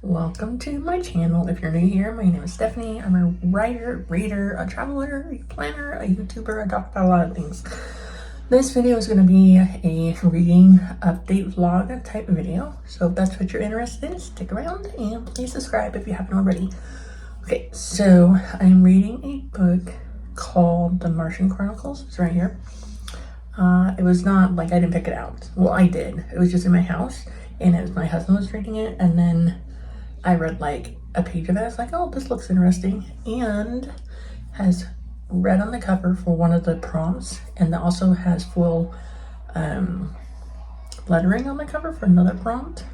Welcome to my channel. If you're new here, my name is Stephanie. I'm a writer, reader, a traveler, a planner, a YouTuber. I talk about a lot of things. This video is going to be a reading update vlog type video. So if that's what you're interested in, stick around and please subscribe if you haven't already. Okay, so I'm reading a book called The Martian Chronicles. It's right here. It was not like I didn't pick it out. Well, I did. It was just in my house and it was my husband was reading it, and then I read like a page of it. I was like, oh, this looks interesting, and has red on the cover for one of the prompts, and also has full lettering on the cover for another prompt.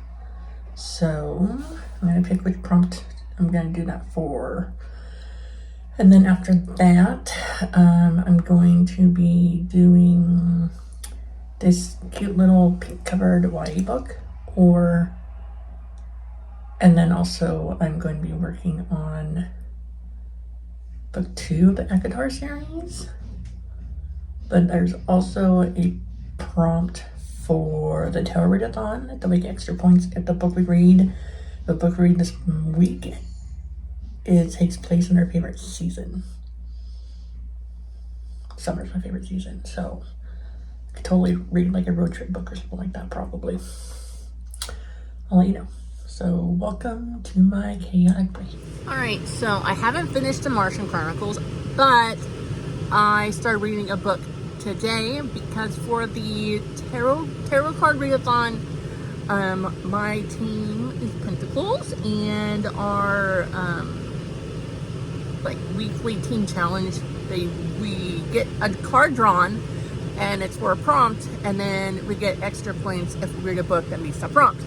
So I'm gonna pick which prompt I'm gonna do that for. And then after that, I'm going to be doing this cute little pink covered YA book, and then also I'm going to be working on book 2 of the ACOTAR series. But there's also a prompt for the Tarot Readathon that we get extra points at the book we read. The book we read this week, it takes place in our favorite season. Summer's my favorite season, so I could totally read like a road trip book or something like that, probably. I'll let you know. So welcome to my chaotic brain. Alright, so I haven't finished The Martian Chronicles, but I started reading a book today because for the tarot card readathon, my team is Pentacles, and our like weekly team challenge, we get a card drawn and it's for a prompt, and then we get extra points if we read a book that meets the prompt.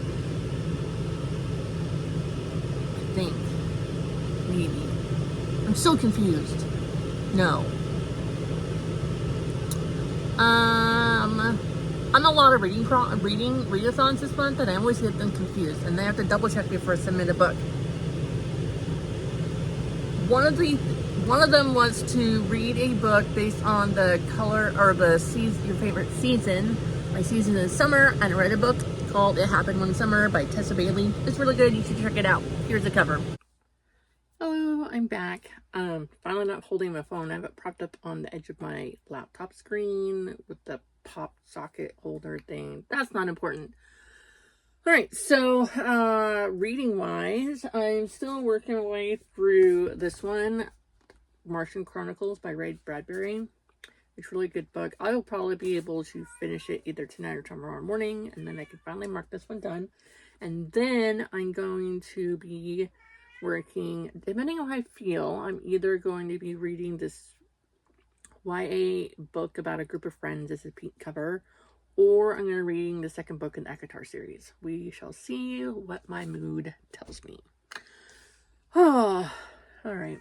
I think. Maybe. I'm so confused. No. I'm a lot of reading readathons this month, and I always get them confused, and they have to double check before I submit a book. One of them was to read a book based on the color or the season, your favorite season. My season is summer, and I read a book called It Happened One Summer by Tessa Bailey. It's really good. You should check it out. Here's the cover. Hello, I'm back. Finally not holding my phone. I have it propped up on the edge of my laptop screen with the pop socket holder thing. That's not important. Alright, so reading wise, I'm still working my way through this one, Martian Chronicles by Ray Bradbury. It's a really good book. I will probably be able to finish it either tonight or tomorrow morning, and then I can finally mark this one done. And then I'm going to be working, depending on how I feel, I'm either going to be reading this YA book about a group of friends. This is pink cover, or I'm going to be reading the second book in the ACOTAR series. We shall see what my mood tells me. Oh, all right.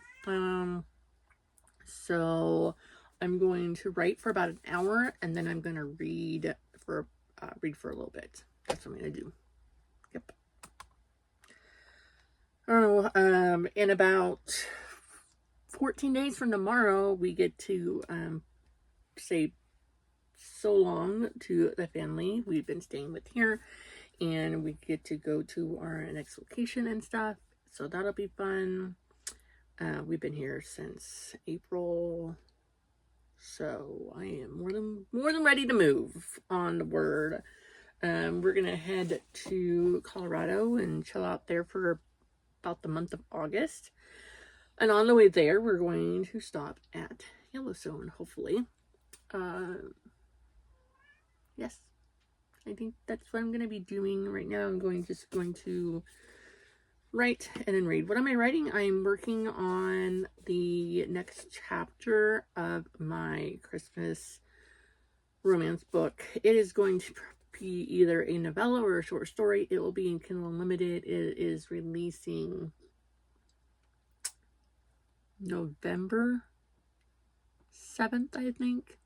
So I'm going to write for about an hour, and then I'm going to read for a little bit. That's what I'm going to do. Yep. I don't know. In about 14 days from tomorrow, we get to say so long to the family we've been staying with here, and we get to go to our next location and stuff, so that'll be fun. We've been here since April, so I am more than ready to move on the word. We're gonna head to Colorado and chill out there for about the month of August, and on the way there we're going to stop at Yellowstone, hopefully. Yes, I think that's what I'm going to be doing right now. I'm just going to write and then read. What am I writing? I'm working on the next chapter of my Christmas romance book. It is going to be either a novella or a short story. It will be in Kindle Unlimited. It is releasing November 7th, I think.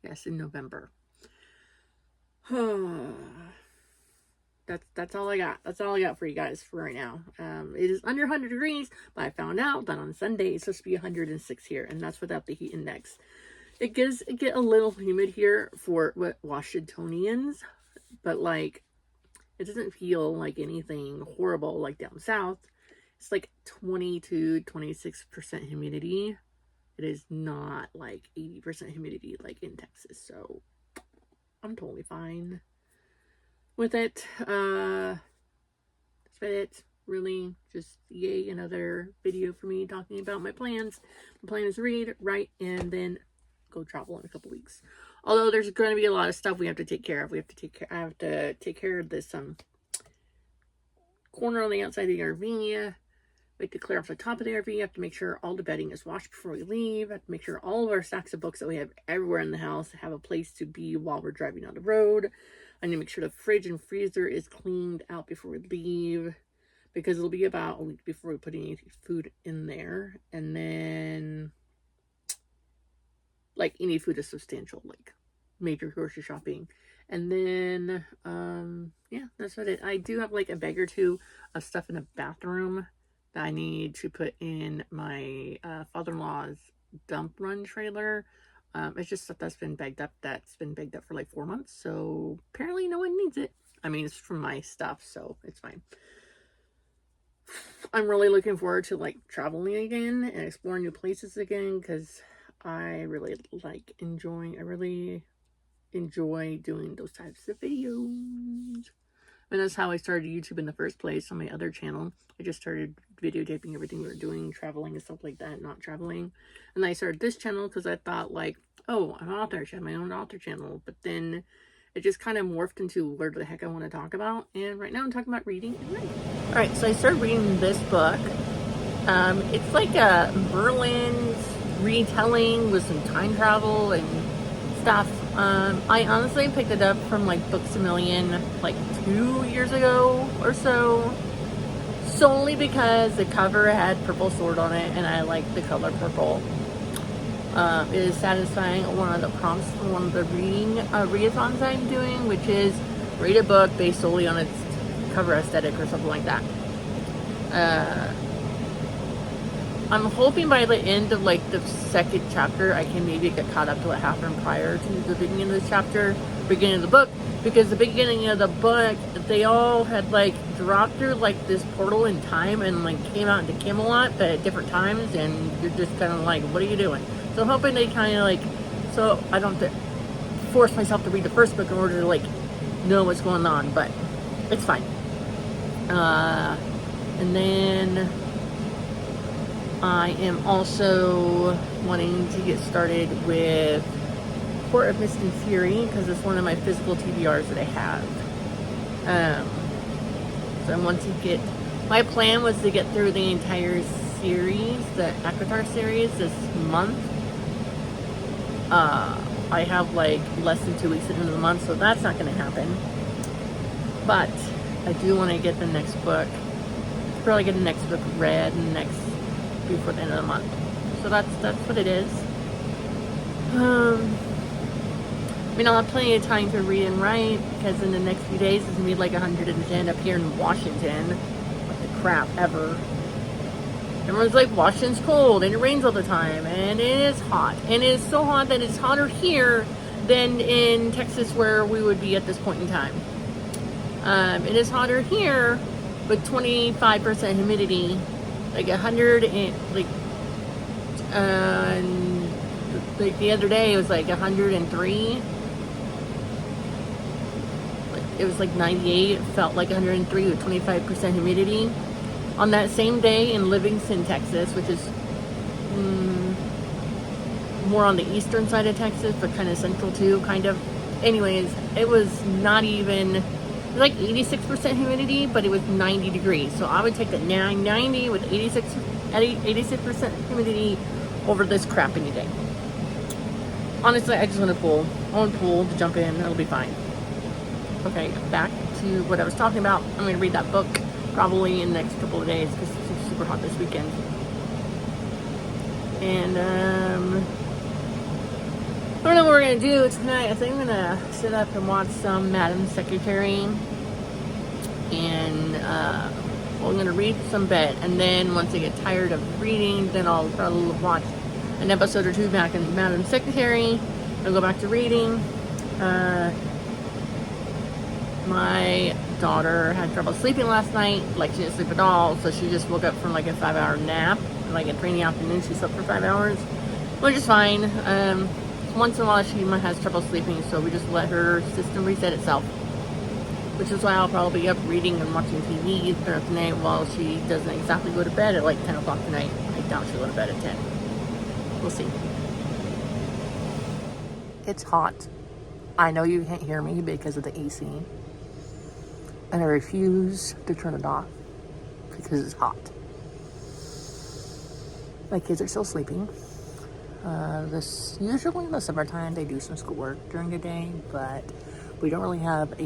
Yes, in November. That's all I got. That's all I got for you guys for right now. It is under 100 degrees, but I found out that on Sunday it's supposed to be 106 here, and that's without the heat index. It get a little humid here for what Washingtonians, but like It doesn't feel like anything horrible like down south. It's like 20 to 26% humidity. It is not like 80% humidity like in Texas. So I'm totally fine with it. That's it. Really, just yay, another video for me talking about my plans. My plan is read, write, and then go travel in a couple weeks. Although there's going to be a lot of stuff we have to take care of. I have to take care of this corner on the outside of the RV. We have to clear off the top of the RV. I have to make sure all the bedding is washed before we leave. I have to make sure all of our stacks of books that we have everywhere in the house have a place to be while we're driving on the road. I need to make sure the fridge and freezer is cleaned out before we leave, because it'll be about a week before we put any food in there. And then, like, any food is substantial, like major grocery shopping. And then, yeah, that's what it. I do have like a bag or two of stuff in the bathroom that I need to put in my father-in-law's dump run trailer. It's just stuff that's been bagged up for like 4 months. So apparently no one needs it. I mean, it's from my stuff, so it's fine. I'm really looking forward to like traveling again and exploring new places again, because I really enjoy doing those types of videos. And that's how I started YouTube in the first place on my other channel. I just started videotaping everything we were doing, traveling and stuff like that, not traveling. And I started this channel because I thought like, oh, I'm an author, I should have my own author channel. But then it just kind of morphed into where the heck I want to talk about. And right now I'm talking about reading and writing. All right, so I started reading this book. It's like a Merlin's retelling with some time travel and stuff. I honestly picked it up from like Books A Million like 2 years ago or so, solely because the cover had purple sword on it and I like the color purple. It is satisfying one of the prompts for one of the readathons I'm doing, which is read a book based solely on its cover aesthetic or something like that. I'm hoping by the end of like the second chapter I can maybe get caught up to what happened prior to the beginning of this chapter, beginning of the book, because the beginning of the book they all had like dropped through like this portal in time and like came out into Camelot, but at different times, and you're just kind of like, what are you doing? So I'm hoping they kind of like, so I don't have to force myself to read the first book in order to like know what's going on, but it's fine. And then I am also wanting to get started with Court of Mist and Fury, because it's one of my physical TBRs that I have. So I want to get, my plan was to get through the entire series, the ACOTAR series, this month. I have like less than 2 weeks into the month, so that's not going to happen. But I do want to get the next book, probably get the next book read and before the end of the month. So that's what it is. I mean, I'll have plenty of time to read and write, because in the next few days it's gonna be like 110 up here in Washington. What the crap ever. Everyone's like, Washington's cold and it rains all the time and it is hot, and it is so hot that it's hotter here than in Texas where we would be at this point in time. It is hotter here with 25% humidity, like 100 and like the other day it was like 103. It was like 98. It felt like 103 with 25% humidity. On that same day in Livingston, Texas, which is more on the eastern side of Texas, but kind of central too, kind of. Anyways, it was not even, it was like 86% humidity, but it was 90 degrees. So I would take the 90 with 86% humidity over this crap any day. Honestly, I just want to pool. I want to pool to jump in. It'll be fine. Okay, back to what I was talking about. I'm going to read that book probably in the next couple of days because it's super hot this weekend. And I don't know what we're going to do tonight. I think I'm going to sit up and watch some Madam Secretary. And well, I'm going to read some bit. And then once I get tired of reading, then I'll probably watch an episode or two back in Madam Secretary. I'll go back to reading. My daughter had trouble sleeping last night. Like, she didn't sleep at all, so she just woke up from like a 5-hour nap. Like at 3 in the afternoon, she slept for 5 hours, which is fine. Once in a while, she has trouble sleeping, so we just let her system reset itself. Which is why I'll probably be up reading and watching TV throughout the night while she doesn't exactly go to bed at like 10 o'clock tonight. I doubt she'll go to bed at 10. We'll see. It's hot. I know you can't hear me because of the AC. And I refuse to turn it off because it's hot. My kids are still sleeping. Usually in the summertime they do some schoolwork during the day, but we don't really have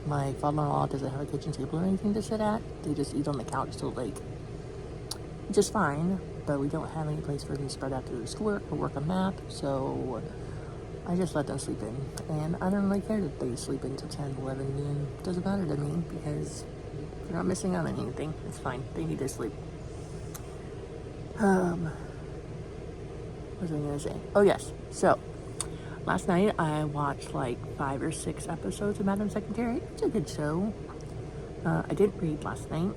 my father-in-law doesn't have a kitchen table or anything to sit at. They just eat on the couch till late. Which is fine, but we don't have any place for them to spread out to do schoolwork or work on math, so I just let them sleep in. And I don't really care that they sleep until 10, 11 noon. It doesn't matter to me because they're not missing out on anything. It's fine. They need their sleep. What was I going to say? Oh, yes. So, last night I watched like 5 or 6 episodes of Madam Secretary. It's a good show. I didn't read last night.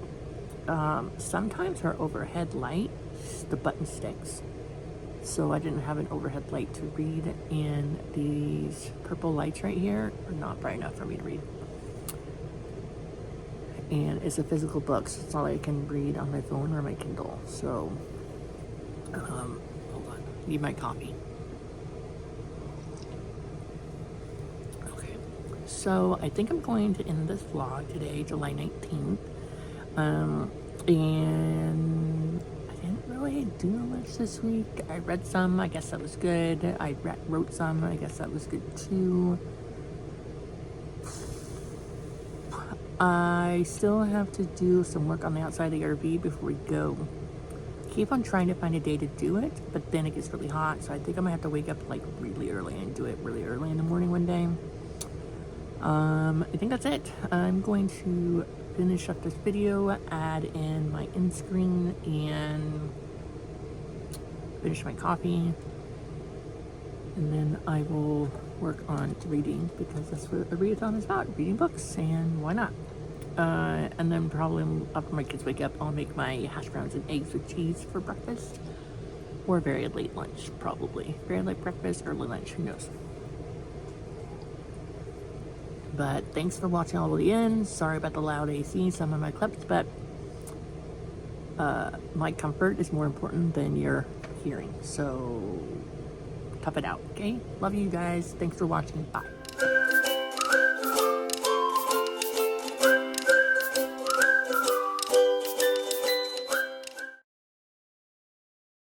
Sometimes her overhead light, the button sticks. So I didn't have an overhead light to read, and these purple lights right here are not bright enough for me to read. And it's a physical book, so it's not like I can read on my phone or my Kindle. So, hold on, need my copy. Okay, so I think I'm going to end this vlog today, July 19th. And I didn't really do much this week. I read some, I guess that was good. I wrote some, I guess that was good too. I still have to do some work on the outside of the RV before we go. Keep on trying to find a day to do it, but then it gets really hot, so I think I'm gonna have to wake up like really early and do it really early in the morning one day. I think that's it. I'm going to finish up this video, add in my end screen, and finish my coffee, and then I will work on reading because that's what a readathon is about, reading books, and why not? And then probably after my kids wake up, I'll make my hash browns and eggs with cheese for breakfast, or very late lunch, probably. Very late breakfast, early lunch, who knows? But thanks for watching all the way in. Sorry about the loud AC, some of my clips, but my comfort is more important than your hearing. So tough it out, okay? Love you guys. Thanks for watching. Bye.